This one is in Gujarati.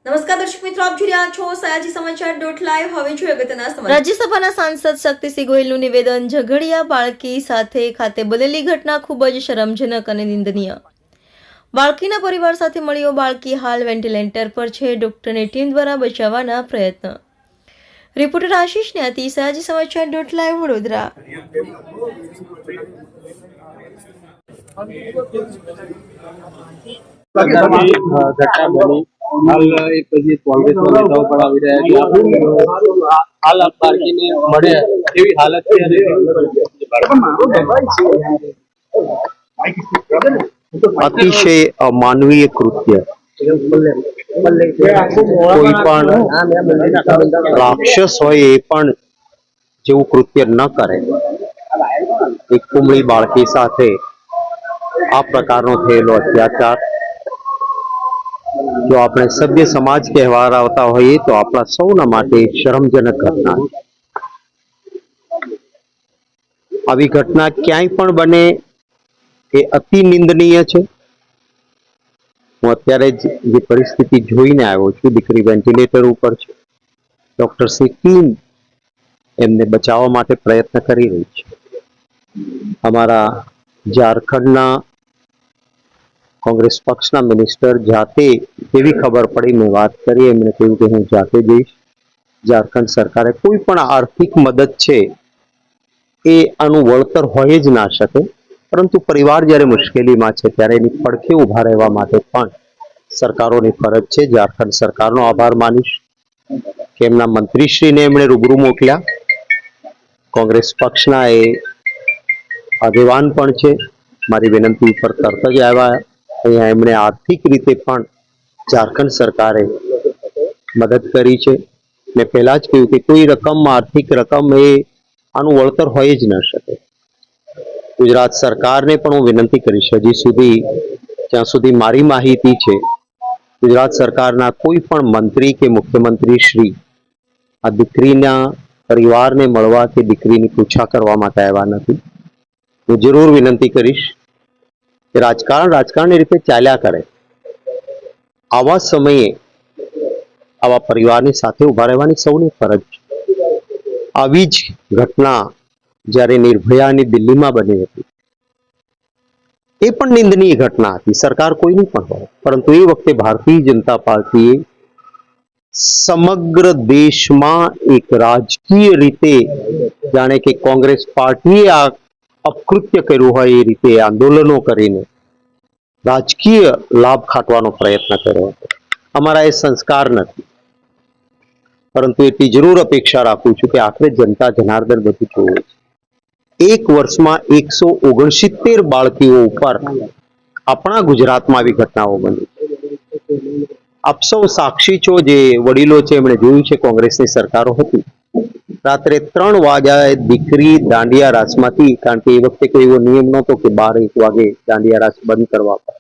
નમસ્કાર દર્શક મિત્રો, આપ જોઈ રહ્યા છો સયાજી સમાચાર .live. હવે જોઈએ અગત્યના સમાચાર. રાજ્યસભાના સાંસદ શક્તિસિંહ ગોહિલનું નિવેદન. ઝઘડિયા બાળકી સાથે ખાતે બનેલી ઘટના ખૂબ જ શરમજનક અને નિંદનીય. બાળકીના પરિવાર સાથે મળ્યો. બાળકી હાલ વેન્ટિલેટર પર છે. ડોક્ટરની ટીમ દ્વારા બચાવવાના પ્રયત્ન. રિપોર્ટર આશીષ ન્યાતી, સયાજી સમાચાર .live, વડોદરા. ઘટના બની હાલ એક પછી કોંગ્રેસના નેતાઓ પણ આવી રહ્યા છે. હાલ બાળકીને મળે એવી હાલત છે અતિશય અમાનવીય કૃત્ય. કોઈ પણ રાક્ષસ હોય એ પણ જેવું કૃત્ય ન કરે. એક કુમળી બાળકી સાથે આ પ્રકારનો થયેલો અત્યાચાર જો આપણે સભ્ય સમાજ કહેવાતા હોઈએ તો આપણા સૌના માટે શરમજનક ઘટના. આવી ઘટના ક્યાંય પણ બને એ અતિ નિંદનીય છે. હું અત્યારે જ જે પરિસ્થિતિ જોઈને આવ્યો છું, દીકરી વેન્ટિલેટર ઉપર છે. ડોક્ટર્સની ટીમ એમને બચાવવા માટે પ્રયત્ન કરી રહી છે. અમારા ઝારખંડના કોંગ્રેસ પક્ષના મિનિસ્ટર જાતે એવી ખબર પડી, મેં વાત કરી, એમણે કહ્યું કે હું જાતે જઈશ. ઝારખંડ સરકારે કોઈ પણ આર્થિક મદદ છે એ આનું વળતર હોય જ ના શકે, પરંતુ પરિવાર જ્યારે મુશ્કેલીમાં છે ત્યારે એની પડખે ઊભા રહેવા માટે પણ સરકારોની ફરજ છે. ઝારખંડ સરકારનો આભાર માનીશ કે એમના મંત્રીશ્રીને એમણે રૂબરૂ મોકલ્યા. કોંગ્રેસ પક્ષના એ આગેવાન પણ છે. મારી વિનંતી ઉપર તરત જ આવ્યા. અહીંયા એમણે આર્થિક રીતે પણ ઝારખંડ સરકારે મદદ કરી છે. મેં પહેલા જ કહ્યું કે કોઈ રકમ, આર્થિક રકમ એ આનું વળતર હોય જ ન શકે. ગુજરાત સરકારને પણ હું વિનંતી કરીશ, હજી સુધી જ્યાં સુધી મારી માહિતી છે, ગુજરાત સરકારના કોઈ પણ મંત્રી કે મુખ્યમંત્રી શ્રી આ દીકરીના પરિવારને મળવા કે દીકરીની પૂછા કરવા માટે આવ્યા નથી. હું જરૂર વિનંતી કરીશ કે રાજકારણની રીતે ચાલ્યા કરે. આવા સમયે આવા પરિવારની સાથે ઉભા રહેવાની સૌની ફરજ છે. આવી જ ઘટના જ્યારે નિર્ભયાની દિલ્હીમાં બની હતી, એ પણ નિંદનીય ઘટના હતી. સરકાર કોઈની પણ હોય, પરંતુ એ વખતે ભારતીય જનતા પાર્ટીએ સમગ્ર દેશમાં એક રાજકીય રીતે જાણે કે કોંગ્રેસ પાર્ટીએ આ અપકૃત્ય કર્યું હોય એ રીતે આંદોલનો કરીને રાજકીય લાભ ખાટવાનો પ્રયત્ન કર્યો હતો. અમારા એ સંસ્કાર નથી, પરંતુ એટલી જરૂર અપેક્ષા રાખું છું કે આખરે જનતા જનાર્દન બધું જોવે છે. એક વર્ષમાં 169 બાળકીઓ ઉપર આપણા ગુજરાતમાં આવી ઘટનાઓ બની. આપ સૌ સાક્ષી છો, જે વડીલો છે એમણે જોયું છે. કોંગ્રેસની સરકારો હતી, રાત્રે 3 વાગ્યાએ દીકરી દાંડિયા રાસમાંથી, કારણ કે એ વખતે કોઈ એવો નિયમ નહોતો કે 12-1 વાગે દાંડિયા રાસ બંધ કરવા પડે,